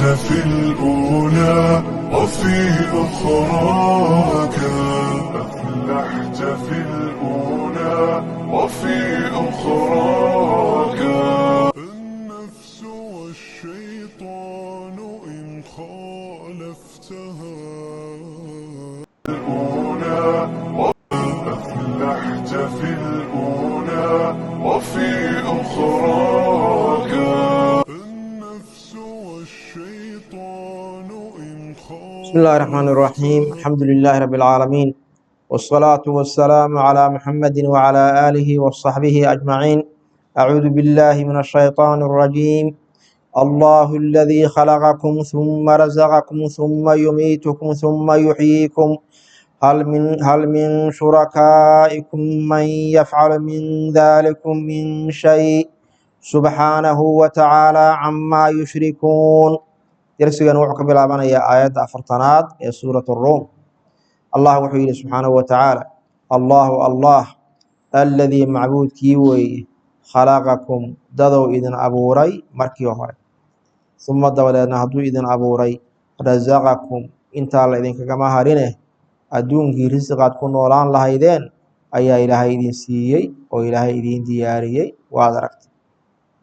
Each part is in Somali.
في الأولى وفي أخراك أفلحت في الأولى وفي أخراك النفس والشيطان إن خالفتها الأولى أفلحت في الأولى وفي أخراك النفس والشيطان إن بسم الله الرحمن الرحيم. الحمد لله رب العالمين، والصلاة والسلام على محمد وعلى آله وصحبه أجمعين. أعوذ بالله من الشيطان الرجيم. الله الذي خلقكم ثم رزقكم ثم يميتكم ثم يحييكم هل من شركائكم من يفعل من ذلكم من شيء سبحانه وتعالى عما يشركون. درسيgan wuxuu ka bilaabanayaa aayadda afartanaad ee suurat الروم. allah wuxuu yidhi subxaanahu watacaala allahu allah alladii macbuudkii weeye khalaqakum dadow idin abuuray markii hore, uma dabadeedna hadduu idin abuuray rasaqakum intaa la idinkagama harine adduunkii risiqaad ku noolaan lahaydeen ayaa ilaahay idin siiyey oo ilaahay idiin diyaariyey. waad aragtay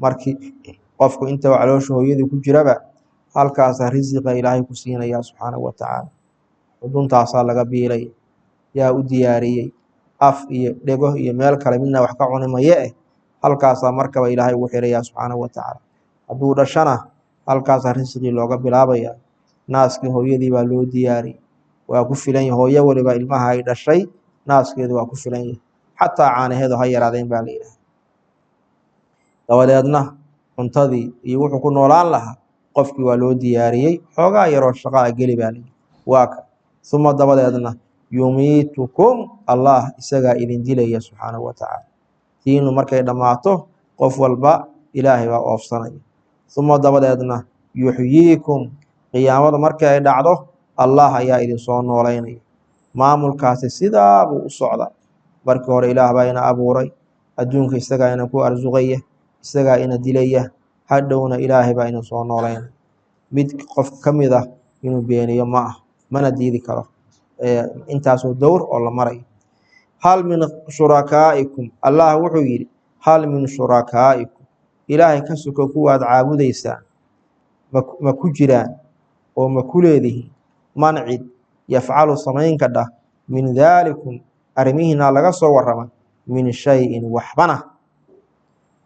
markii qofku inta caloosha hooyadii ku jiraba halkaasaa risiqa ilaahay ku siinayaa subxaanahu watacaala. xuduntaasaa laga biilay, yaa u diyaariyey. af iyo dhego iyo meel kale midna wax ka cuni maye halkaasaa markaba ilaahay ugu xirayaa subxaanahu watacaala. hadduu dhashana halkaasaa risiqii looga bilaabayaa. naaskii hooyadii baa loo diyaariyey, waa ku filan yahay. hooyo waliba ilmaha ay dhashay naaskeedu waa ku filan yahay, xataa caanaheedu ha yaraadeen baa la yidhaha. dabadeedna cuntadii iyo wuxuu ku noolaan lahaa qofkii waa loo diyaariyey. xoogaa yaroo shaqaa geli baa layidhi waa ka. uma dabadeedna yumiitukum allah isagaa idin dilaya subxaanahu watacaala. tiinu markay dhammaato qof walba ilaahay baa oofsanaya. uma dabadeedna yuxyiikum qiyaamadu markii ay dhacdo allah ayaa idin soo noolaynaya. maamulkaasi sidaa buu u socdaa. markii hore ilaah baa ina abuuray, adduunka isagaa ina ku arsuqaya, isagaa ina dilaya. hadhowna ilaahay baa ina soo noolaynaya. mid qof ka mid ah inuu beeniyo ma ah, mana diidi karo. intaasoo dowr oo la marayo. hal min shurakaa'ikum allah wuxuu yidhi hal min shurakaa'ikum ilaahay ka suko kuwaad caabudaysaan ma ku jiraan oo ma ku leedihiin man cid yafcalu samaynka dhah min daalikum arrimihiina laga soo warrama min shayin waxbana.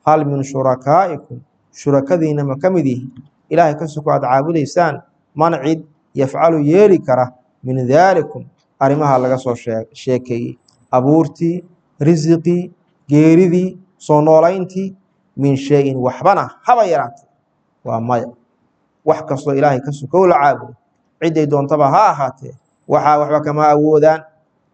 hal min shurakaa'ikum shurakadiina ma ka mid yihiin ilaahay ka suko aad caabudaysaan man cid yafcalu yeeli kara min daalikum arrimaha laga soo sheekeeyey, abuurtii, risiqii, geeridii, soo noolayntii, min shayin waxbana haba yaraatay. waa maya. wax kastoo ilaahay ka sukow la caabudo cidday doontaba ha ahaatee waxaa waxba kama awoodaan.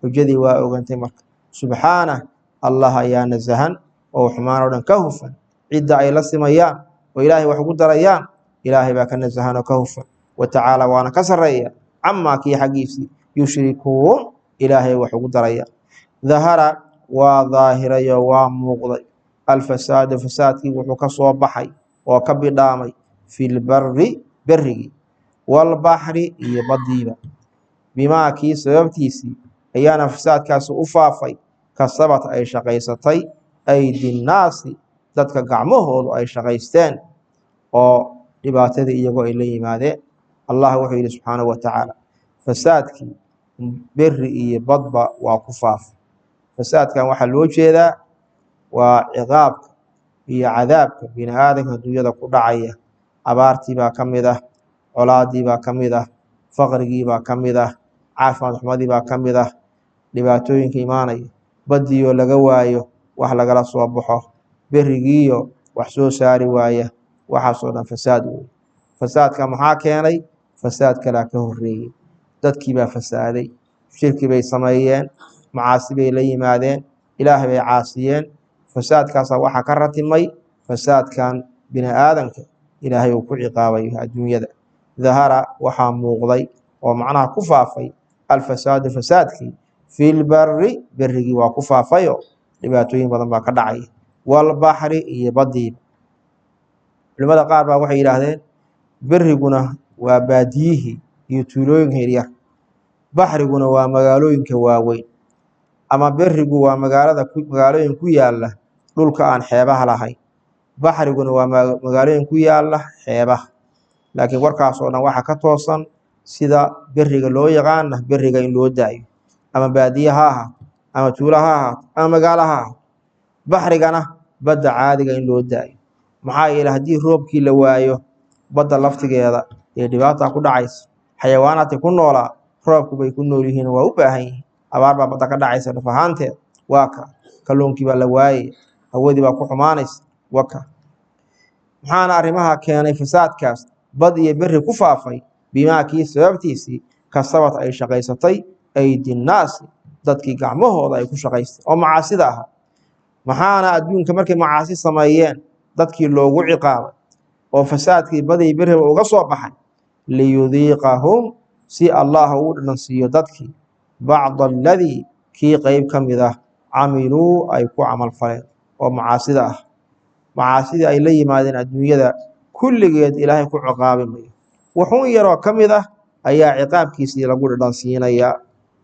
xujadii waa ogantay marka. subxaanah allah ayaa nasahan oo xumaan oo dhan ka hufan. cidda ay la simayaan oo ilaahay wax ugu darayaan ilaahay baa ka nasahan oo ka hufan. watacaala waana ka sarreeya camaa kii xaggiisii yushrikuun ilaahay wax ugu daraya. dahara waa daahirayo waa muuqday alfasaadu fasaadkii wuxuu ka soo baxay oo ka bidhaamay filbari berigii walbaxri iyo badiiba. bimaa kii sababtiisii ayaana fasaadkaasi u faafay kasabat ay shaqaysatay aydinnaasi dadka gacmahoodu ay shaqaysteen oo dhibaatadii iyagoo ay la yimaadeen. allah wuxuu yidhi subxaanahu watacaala fasaadkii beri iyo badba waa ku faafay. fasaadkan waxaa loo jeedaa waa ciqaabka iyo cadaabka bini aadamka adduunyada ku dhacaya. abaartii baa ka mid ah, colaadii baa ka mid ah, faqrigii baa ka mid ah, caafimaad xumadii baa ka mid ah, dhibaatooyinka imaanaya. badiyo laga waayo wax lagala soo baxo, berigiiyo wax soo saari waaya. waxaasoo dhan fasaad wey. fasaadka maxaa keenay? fasaad kalaa ka horreeyey. dadkii baa fasaaday, shirki bay sameeyeen, macaasi bay la yimaadeen, ilaahay bay caasiyeen. fasaadkaasaa waxaa ka ratimay fasaadkan bini aadamka ilaahay uu ku ciqaabayo adduunyada. dahara waxaa muuqday oo macnaha ku faafay alfasaadu fasaadkii filbari berigii waa ku faafayo dhibaatooyin badan baa ka dhacay. walbaxri iyo badiiba. culimada qaar baa waxay yidhaahdeen beriguna waa baadiyihii iyo tuulooyinka yaryar, baxriguna waa magaalooyinka waaweyn, ama berigu waa magaalooyin ku yaala dhulka aan xeebaha lahayn, baxriguna waa magaalooyin ku yaala xeebaha. laakiin warkaas oo dhan waxa ka toosan sida beriga loo yaqaana beriga in loo daayo, ama baadiye ha ahaato ama tuulo ha ahaato ama magaalo ha ahaato. baxrigana badda caadiga in loo daayo, maxaa yeelay haddii roobkii la waayo badda laftigeeda ee dhibaata ku dhacaysa. xayawaanaadka ku noolaa roobku bay ku nool yihiin, waa u baahan yihiin. abaar baa badda ka dhacaysa dhaf ahaanteed, waa ka kalluunkii baa la waayey, hawadii baa ku xumaanaysa, waa ka. maxaana arrimaha keenay fasaadkaas bad iyo beri ku faafay? bimaa kii sababtiisii kasabad ay shaqaysatay aydinnaasi, dadkii gacmahooda ay ku shaqaystay oo macaasida ahaa. maxaana adduunka markay macaasi sameeyeen dadkii loogu ciqaabay oo fasaadkii badii beriba uga soo baxay? liyudiiqahum, si allah uu dhadhansiiyo dadkii bacda aladii kii qeyb ka mid ah camiluu ay ku camal faleen oo macaasida ah. macaasidii ay la yimaadeen adduunyada kulligeed ilaahay ku ciqaabi mayo, wuxuun yaroo ka mid ah ayaa ciqaabkiisii lagu dhadhansiinayaa.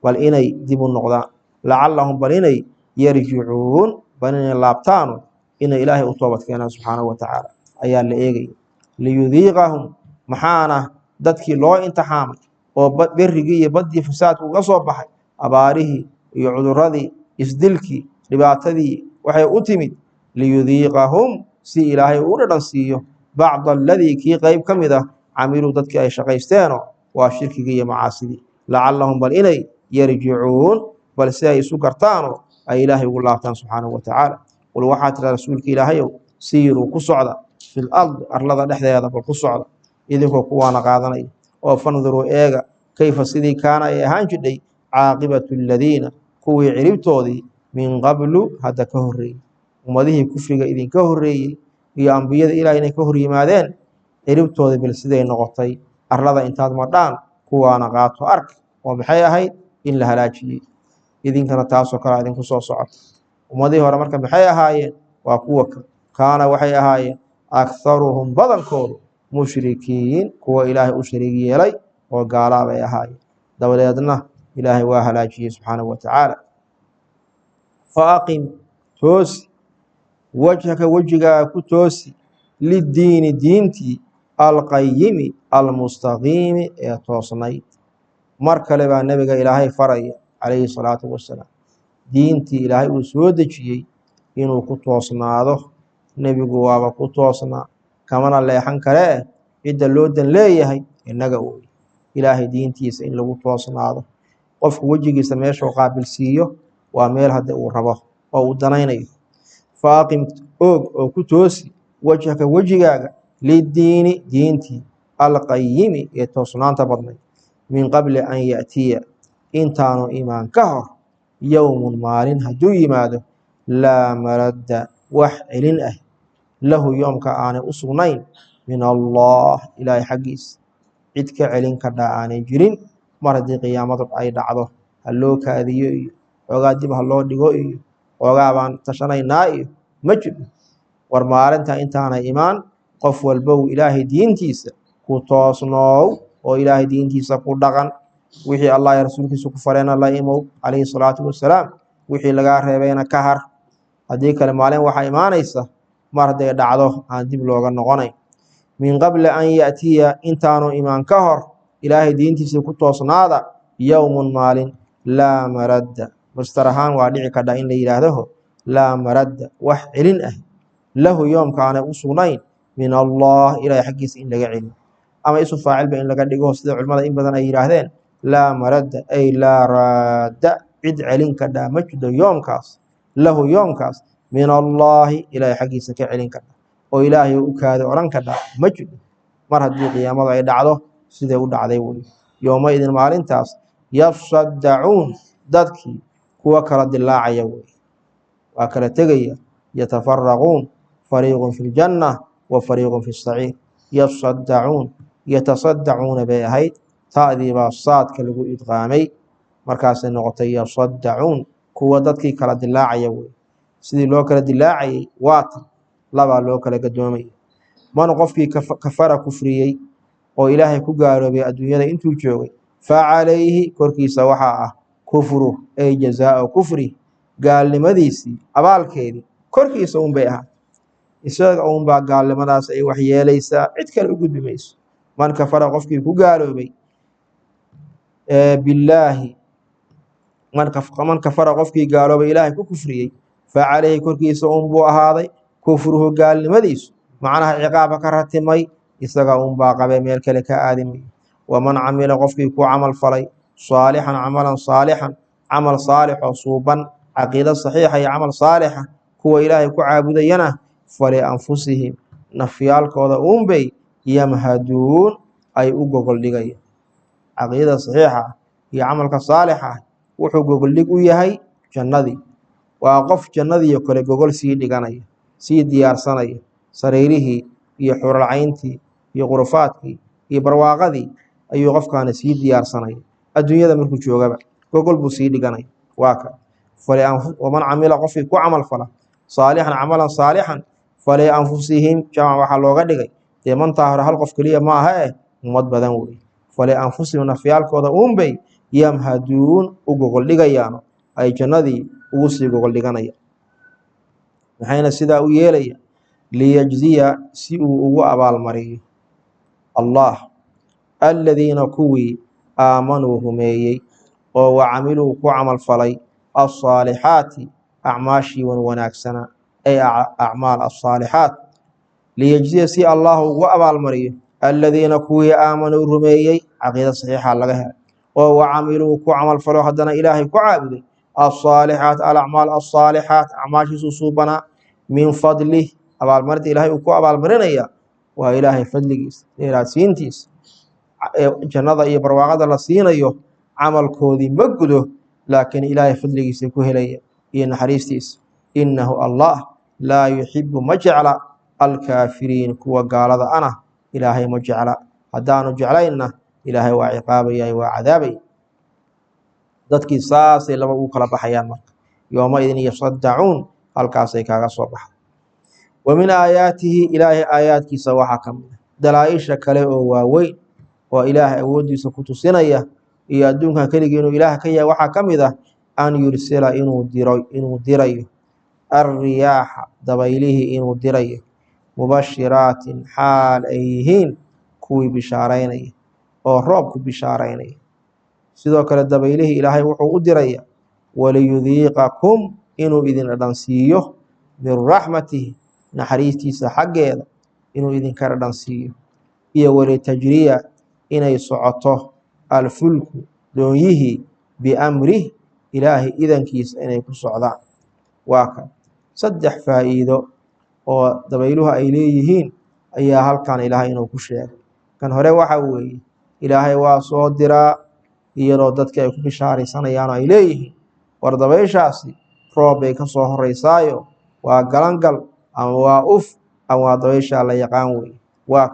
bal inay dib u noqdaan, lacallahum bal inay yarjicuun, bal inay laabtaano, inay ilaahay u toobad keenaan subxaanahu watacaala ayaa la eegaya. liyudiiqahum, maxaana dadkii loo imtixaamay oo berigii iyo baddii fasaadku uga soo baxay, abaarihii iyo cuduradii, isdilkii, dhibaatadii waxay u timid liyudiiqahum, si ilaahay uu dhadhansiiyo bacda aladii kii qeyb ka mid ah camiluu dadkii ay shaqaysteenoo waa shirkigii iyo macaasidii. lacallahum bal inay yarjicuun, bal si ay isu gartaanoo ay ilaahay ugu laabtaan subxaanahu watacaala. qul waxaa tira rasuulka ilaahayow, siiruu ku socda fil ardi arlada dhexdeeda, bal ku socda idinkoo kuwaana qaadanaya, oo fanduruu eega kayfa sidii kaana ay ahaan jidhay caaqibatu aladiina kuwii ciribtoodii min qablu hadda ka horreeyey. ummadihii kufriga idinka horreeyey iyo ambiyada ilaah inay ka hor yimaadeen, ciribtoodii bil siday noqotay. arlada intaad madhaan kuwaana qaato ark, oo maxay ahayd? in la halaajiyey. idinkana taasoo kale idinku soo socota. ummadihii hore marka maxay ahaayeen? waa kuwa kaana waxay ahaayeen akharuhum badankoodu mushrikiin, kuwa ilaahay u shariig yeelay oo gaalaa bay ahaayeen. dabadeedna ilaahay waa halaajiyey subxaanahu watacaala. fa aqim, toosi wajhaka wejigaaga ku toosi liddiini diintii alqayimi almustaqiimi ee toosnayd. mar kale baa nebiga ilaahay faraya calayhi salaatu wasalaam diintii ilaahay uu soo dejiyey inuu ku toosnaado. nebigu waaba ku toosnaa, kamana leexan karee cidda loo dan leeyahay innaga ooy. ilaahay diintiisa in lagu toosnaado, qofku wejigiisa meeshuu qaabilsiiyo waa meel hadda uu rabo oo uu danaynayo. fa aqim, oog oo ku toosi wajhaka wejigaaga liddiini diintii alqayimi ee toosnaanta badnayd, min qabli an ya'tiya, intaanu imaan ka hor, yowmun maalin hadduu yimaado, laa maradda wax celin ah, lahu yoomka aanay u sugnayn, min allah ilaahay xaggiisa cid ka celin kadhaa aanay jirin. mar haddii qiyaamadu ay dhacdo, ha loo kaadiyo iyo xoogaa dib ha loo dhigo iyo xoogaa baan tashanaynaa iyo ma jiro. war maalinta intaanay imaan, qof walbow ilaahay diintiisa ku toosnoow oo ilaahay diintiisa ku dhaqan. wixii allah iyo rasuulkiisa ku fareena la imow calayhi salaatu wasalaam, wixii lagaa reebayna ka har. haddii kale maalin waxaa imaanaysa mar hadday dhacdo aan dib looga noqonayn. min qabli an ya'tiya, intaanu imaan ka hor, ilaahay diintiisa ku toosnaada, yowmun maalin, laa maradda, mastar ahaan waa dhici kadha in la yidhaahdaho laa maradda wax celin ah, lahu yoomka aanay u sugnayn, min allah ilaahay xaggiisa in laga celin. ama isu faacilba in laga dhigo sida culimmada in badan ay yidhaahdeen, laa maradda ay laa raadda, cid celin kadhaa ma jiro yoomkaas, lahu yoomkaas, min allaahi ilaahay xaggiisa ka celin kadha oo ilaahay u kaada odhan kadha ma jiro. mar haddii qiyaamadu ay dhacdo siday u dhacday wey. yooma idin maalintaas yafsaddacuun, dadkii kuwa kala dilaacaya wey, waa kala tegaya. yatafaraquun, fariiqun fi ljanna wa fariiqun fi saciir. yafsaddacuun, yatasaddacuuna bay ahayd, ta'dii baa saadka lagu idqaamay, markaasay noqotay yafsaddacuun, kuwa dadkii kala dilaacaya wey. sidii loo kala dilaacayay waatan labaa loo kala gadoomaya. man qofkii kafara kufriyey oo ilaahay ku gaaloobay adduunyada intuu joogay facalayhi korkiisa waxaa ah kufru ay jazaau kufri gaalnimadiisii abaalkeedii korkiisa unbay ahaa isaga unbaa gaalnimadaas ay wax yeelaysaa cid kale u gudbi mayso man kafara qofkii ku gaaloobay billaahi man kafara qofkii gaaloobay ilaahay ku kufriyey facalayhi korkiisa unbuu ahaaday kufruhu gaalnimadiisu macnaha ciqaaba ka ratimay isaga unbaa qabe meel kale ka aadimay waman camila qofkii ku camal falay saalixan camalan saalixan camal saalix oo suuban caqiido saxiixa iyo camal saalixa kuwa ilaahay ku caabudayana falianfusihim nafyaalkooda uunbay yamhaduun ay u gogol dhigayaan caqiidada saxiixa ah iyo camalka saalixa ah wuxuu gogoldhig u yahay jannadii waa qof jannadiiyo kale gogol sii dhiganaya sii diyaarsanaya sariirihii iyo xuralcayntii iyo qurufaadkii iyo barwaaqadii ayuu qofkaana sii diyaarsanaya adduunyada markuu joogaba gogol buu sii dhiganaya waa ka waman camila qofkii ku camal fala saalixan camalan saalixan falianfusihim jamac waxaa looga dhigay dee mantaa hore hal qof keliya ma aha ummad badan wey falianfusihim nafyaalkooda uunbay yamhaduun u gogol dhigayaano ay jannadii ugu sii gogol dhiganaya maxayna sidaa u yeelaya liyajziya si uu ugu abaalmariyo allah aladiina kuwii aamanuu rumeeyey oo wacamiluu ku camal falay alsaalixaati acmaashii wan wanaagsanaa ay acmaal alsaalixaat liyajziya si allah ugu abaalmariyo aladiina kuwii aamanuu rumeeyey caqiida saxiixa laga helay oo wacamiluu ku camal falo haddana ilaahay ku caabuday alsaalixaat alacmaal alsaalixaat acmaashiisu suubanaa min fadlih abaalmarinta ilaahay uu ku abaalmarinaya waa ilaahay fadligiisa dheeraadsiintiisa jannada iyo barwaaqada la siinayo camalkoodii ma gudo laakiin ilaahay fadligiisa ku helaya iyo naxariistiisa innahu allah laa yuxibu ma jecla alkaafiriin kuwa gaalada ana ilaahay ma jecla haddaanu jeclaynna ilaahay waa ciqaabaya waa cadaabaya dadkii saasay laba ugu kala baxayaan marka yowmaidin yasaddacuun halkaasay kaaga soo baxda wa min aayaatihi ilaahay aayaadkiisa waxaa ka mid a dalaa-isha kale oo waaweyn oo ilaahay awooddiisa ku tusinaya iyo adduunkan keligii inuu ilaah ka yahay waxaa ka mid ah an yursila inuu dirayo alriyaaxa dabaylihii inuu dirayo mubashiraatin xaal ay yihiin kuwii bishaaraynaya oo roobku bishaaraynaya sidoo kale dabaylihii ilaahay wuxuu u diraya waliyudiiqakum inuu idin dhadhansiiyo min raxmatihi naxariistiisa xaggeeda inuu idinka dhadhansiiyo iyo walitajriya inay socoto alfulku doonyihii biamrih ilaahay idankiisa inay ku socdaan waa kan saddex faa'iido oo dabayluhu ay leeyihiin ayaa halkan ilaahay inuu ku sheegay kan hore waxa weeye ilaahay waa soo diraa iyadoo dadka ay ku bishaaraysanayaan oo ay leeyihiin war dabayshaasi roob bay ka soo horeysaayo waa galangal ama waa uf ama waa dabayshaa la yaqaan weye waa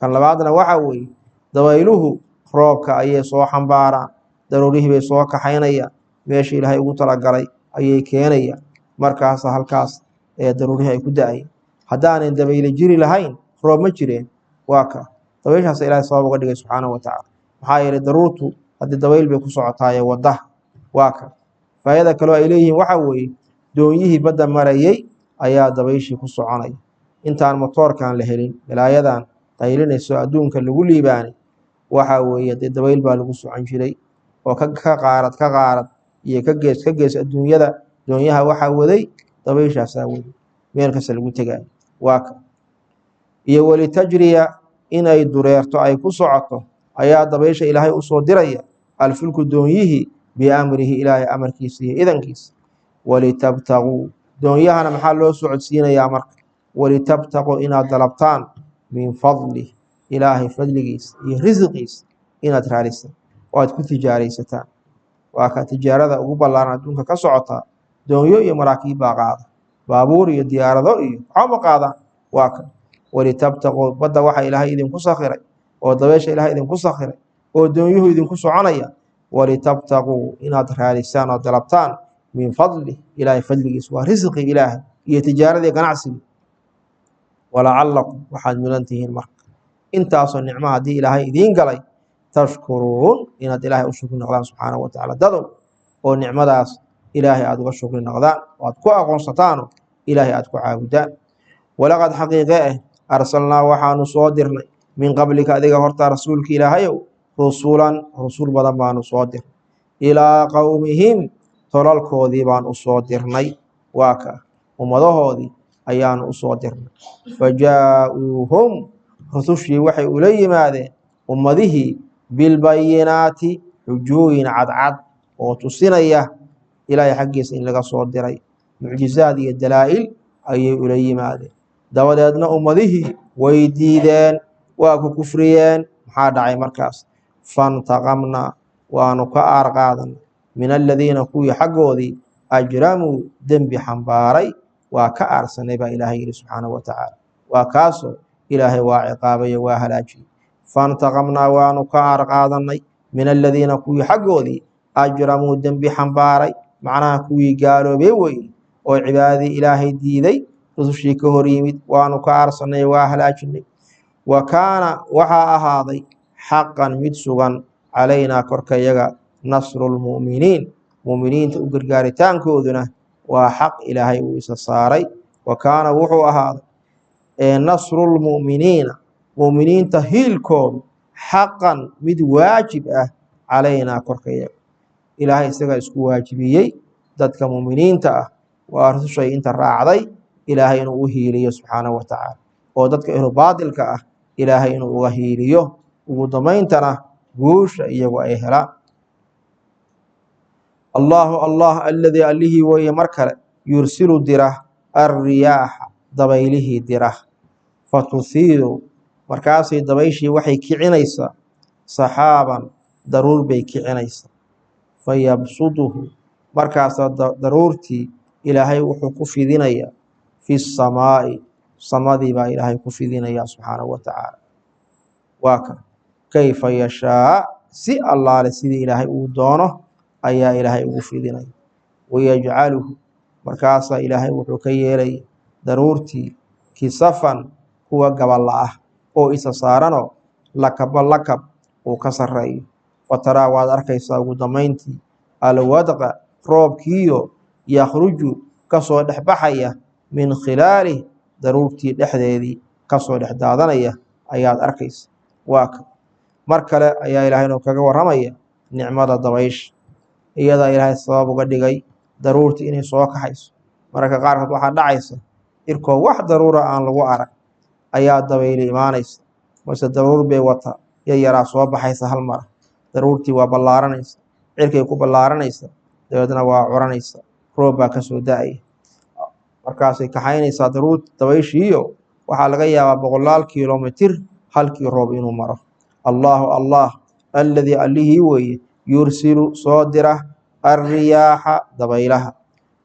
kan labaadna waxa weeye dabayluhu roobka ayay soo xambaaraan daruurihii bay soo kaxaynayaan meesha ilaahay ugu talagalay ayay keenayaan markaasa halkaas ee daruurihii ay ku da-ayeen haddaanan dabayle jiri lahayn roob ma jireen waa dabayshaas ilaahay sabab uga dhigay subxaanahu watacaala maxaa yeelay daruurtu haddii dabayl bay ku socotaaye waddaha waa faa'ida kaloo ay leeyihiin waxa weeye doonyihii badda marayey ayaa dabayshii ku soconaya intaan motoorkan la helin balaayadan qaylinayso adduunka lagu liibaanay waxa weeye dee dabayl baa lagu socon jiray oo ka qaarad iyo ka gees adduunyada doonyaha waxaa waday dabayshaasaa waday meel kasta lagu tegaayo waa iyo walitajriya inay dureerto ay ku socoto ayaa dabaysha ilaahay u soo diraya alfulku doonyihii biamrihi ilaahay amarkiisa iyo idankiisa walitabtaguu doonyahana maxaa loo socodsiinayaa marka walitabtaquu inaad dalabtaan min fadlih ilaahay fadligiisa iyo risqiisa inaad raadisaan oo aad ku tijaaraysataan waa ka tijaarada ugu ballaaran adduunka ka socotaa doonyo iyo maraakiib baa qaada baabuur iyo diyaarado iyo waxba qaadaan waa ka walitabtaquu badda waxa ilaahay idinku sakhiray oo dabeesha ilaahay idinku sakhiray oo doonyuhu idinku soconaya walitabtaquu inaad raadisaan oo dalabtaan min fadlih ilaahay fadligiisa waa risqi ilaahay iyo tijaaradii ganacsigii walacalakum waxaad mudan tihiin marka intaasoo nicmo haddii ilaahay idiin galay tashkuruun inaad ilaahay u shukri noqdaan subxaanahu watacaala dadow oo nicmadaas ilaahay aad uga shukri noqdaan oo aad ku aqoonsataano ilaahay aad ku caabudaan walaqad xaqiiqe arsalnaa waxaanu soo dirnay min qablika adiga horta rasuulka ilaahayow rusul badan baanu soo dirnay ilaa qowmihim tolalkoodii baan u soo dirnay waa ka ummadahoodii ayaanu u soo dirnay fajaa-uuhum rusushii waxay ula yimaadeen ummadihii bilbayinaati xujooyin cadcad oo tusinaya ilaahay xaggiisa in laga soo diray mucjizaad iyo dalaa'il ayay ula yimaadeen dabadeedna ummadihii way diideen waa ku kufriyeen maxaa dhacay markaas fantaqamnaa waanu ka aarqaadanay min aladiina kuwii xaggoodii ajramuu dembi xambaaray waa ka aarsanay baa ilaahay yidhi subxaanahu watacaala waa kaasoo ilaahay waa ciqaabayo waa halaajiyey fantaqamnaa waanu ka aarqaadanay min aladiina kuwii xaggoodii ajramuu dembi xambaaray macnaha kuwii gaaloobay weye oo cibaadadii ilaahay diiday rusushii ka hor yimid waanu ka aarsanay waa halaajinay wa kaana waxaa ahaaday xaqan mid sugan calaynaa korkayaga nasrulmu'miniin mu'miniinta u gargaaritaankooduna waa xaq ilaahay uu isa saaray wa kaana wuxuu ahaaday nasrulmu'miniina mu'miniinta hiilkoodu xaqan mid waajib ah calaynaa korkayaga ilaahay isagaa isku waajibiyey dadka mu'miniinta ah waa rusushay inta raacday ilaahay inuu u hiiliyo subxaanahu watacaala oo dadka ehlu baatilka ah ilaahay inuu uga hiiliyo ugu dambayntana guusha iyagu ay helaan allah alladii allihii weeye mar kale yursilu dira alriyaaxa dabaylihii dira fatuhiiru markaasay dabayshii waxay kicinaysaa saxaaban daruur bay kicinaysaa fayabsuduhu markaasaa daruurtii ilaahay wuxuu ku fidinayaa fi samaa'i samadii baa ilaahay ku fidinayaa subxaanahu watacaala waa kan kayfa yashaa si allaale sidii ilaahay uu doono ayaa ilaahay ugu fidinaya wayajcaluhu markaasaa ilaahay wuxuu ka yeelaya daruurtii kisafan kuwa gaballa ah oo isa saaranoo lakaba lakab uu ka sarreeyo fataraa waad arkaysaa ugu dambayntii alwadqa roobkiiyo yakhruju kasoo dhex baxaya min khilaalih daruurtii dhexdeedii kasoo dhex daadanaya ayaad arkaysa waa ka mar kale ayaa ilaahay inuu kaga warramaya nicmada dabaysha iyadaa ilaahay sabab uga dhigay daruurtii inay soo kaxayso mararka qaarkood waxaa dhacaysa irkoo wax daruura aan lagu arag ayaa dabayli imaanaysa balse daruur bay wata yaraa soo baxaysa hal mara daruurtii waa ballaaranaysa cirkay ku ballaaranaysa dabeedna waa curanaysa roob baa kasoo da-aya markaasay kaxaynaysaa dabayshiiyo waxaa laga yaabaa boqolaal kilomitir halkii roob inuu maro allah alladii allihii weeye yursilu soo dira alriyaaxa dabaylaha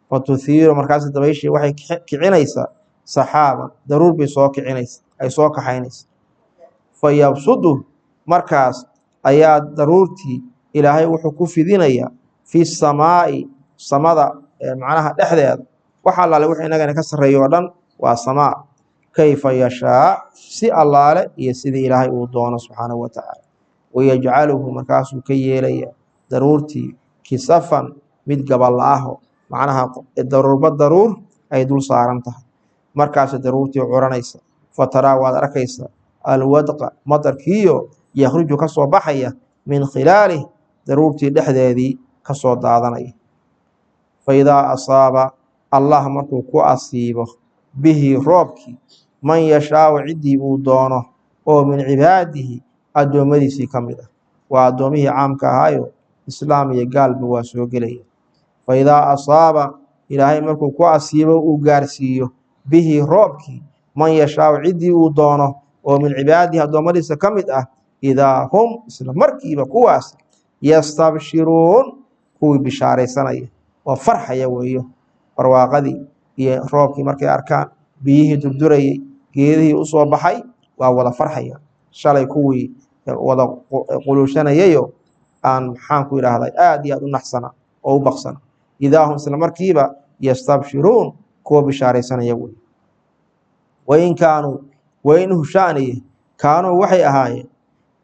fatuhiiru markaas dabayshii waxay kicinaysaa saxaaban daruur bay soo kicinaysa ay soo kaxaynaysa fayabsudu markaas ayaa daruurtii ilaahay wuxuu ku fidinayaa fi samaa'i samada macnaha dhexdeeda wax allaale wix inagana ka sarreeyo oo dhan waa samaa kayfa yashaa si allaale iyo sidii ilaahay uu doono subxaanahu watacaala wayajcaluhu markaasuu ka yeelaya daruurtii kisafan mid gaballa aho macnaha daruurba daruur ay dul saaran tahay markaas daruurtii curanaysa fataraa waad arkaysa alwadqa madarkiiyo yakhruju ka soo baxaya min khilaalih daruurtii dhexdeedii ka soo daadanaya faidaa asaaba allah markuu ku asiibo bihi roobkii man yashaau ciddii uu doono oo min cibaadihi addoommadiisii ka mid ah waa addoomihii caamka ahaayo islaam iyo gaalba waa soo gelaya faidaa asaaba ilaahay markuu ku asiibo uu gaarsiiyo bihi roobkii man yashaau ciddii uu doono oo min cibaadihi addoommadiisa ka mid ah idaa hum isla markiiba kuwaas yastabshiruun kuwii bishaaraysanaya oo farxaya weeyo barwaaqadii iyo roobkii markay arkaan biyihii durdurayay geedihii u soo baxay waa wada farxaya shalay kuwii wada quluushanayayo aan maxaanku idhaahday aad iyo aad u naxsana oo u baqsana idaa hum isla markiiba yastabshiruun kuwa bishaaraysanaya wey wain kaanuu wain hushaaniye kaanuu waxay ahaayeen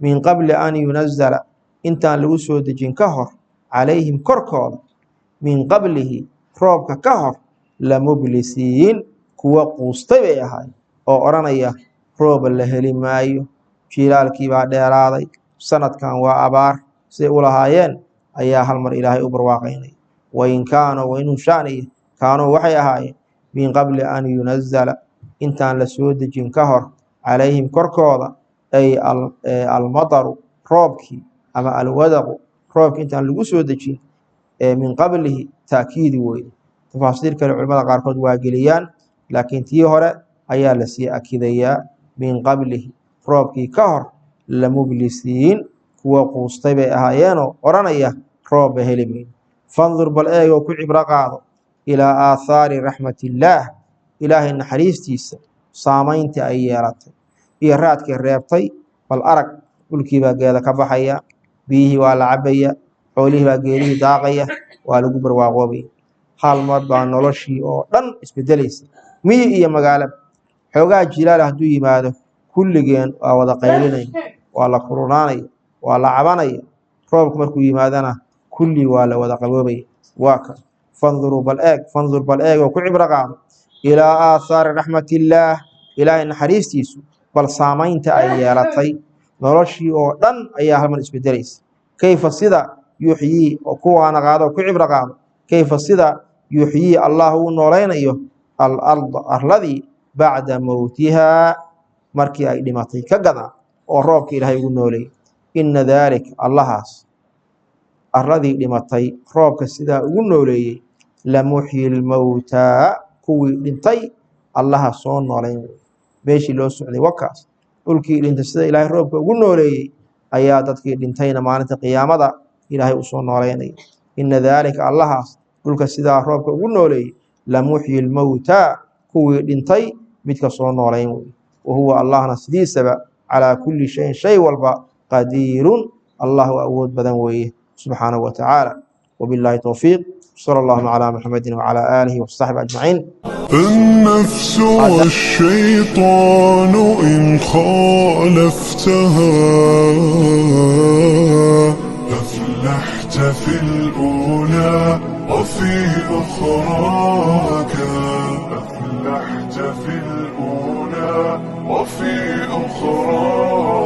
min qabli an yunazala intaan lagu soo dejin ka hor calayhim korkooda min qablihi roobka ka hor lamublisiin kuwa quustay bay ahaayeen oo odhanaya rooba la heli maayo, jiilaalkii baa dheeraaday, sanadkan waa abaar siday u lahaayeen ayaa hal mar ilaahay u barwaaqaynay. wain kaanuu wainhum shaaniya kaanuu waxay ahaayeen min qabli an yunazala intaan la soo dejin ka hor calayhim korkooda ay almadaru roobkii ama alwadaqu roobkii intaan lagu soo dejin min qablihi taakiidi weyne. tafaasiir kale culimada qaarkood waa geliyaan, laakiin tii hore ayaa lasii akidayaa. min qablihi roobkii ka hor lamublisiin kuwa quustay bay ahaayeenoo odhanaya roobba heli mayno. fandur bal eegoo ku cibro qaado ilaa aathaari raxmatillaah ilaahay naxariistiisa saamayntii ay yeelatay iyo raadkii reebtay. bal arag, dhulkii baa geeda ka baxaya, biyihii waa la cabaya, xoolihii baa geedihii daaqaya, waa lagu barwaaqoobaya. hal mar baa noloshii oo dhan isbedelaysa, miyi iyo magaalaba. xoogaa jilaal hadduu yimaado kulligeen waa wada qaylinaya, waa la kululaanaya, waa la cabanaya. roobku markuu yimaadana kulli waa la wada qaboobaya. waa ka fandur bal eeg oo ku cibro qaado ilaa aathaari raxmatillaah ilaahay naxariistiisu bal saamaynta ay yeelatay. noloshii oo dhan ayaa hal mar isbedelaysa. kayfa sida yuxyii oo kuwaana qaado oo ku cibro qaado kayfa sida yuxyii allah uu noolaynayo al-arda arladii bacda mowtihaa markii ay dhimatay ka gadaa oo roobka ilaahay ugu nooleeyay. ina daalika allahaas arladii dhimatay roobka sidaa ugu nooleeyey lamuxyi lmowtaa kuwii dhintay allaha soo noolayn wey. meeshii loo socday wakaas dhulkii dhintay sida ilaahay roobka ugu nooleeyey ayaa dadkii dhintayna maalinta qiyaamada ilaahay u soo noolaynaya. ina daalika allahaas dhulka sidaa roobka ugu nooleeyey lamuxyi lmowtaa kuwii dhintay midka soo noolayn wey. wahuwa allahna sidiisaba calaa kulli shayin shay walba qadiirun allah u awood badan weeye subxaanahu wa tacaala. wabilaahi towfiiq. صلى الله على محمد وعلى آله وصحبه أجمعين. النفس والشيطان إن خالفتها أفلحت في الأولى وفي أخراك. أفلحت في الأولى وفي أخراك.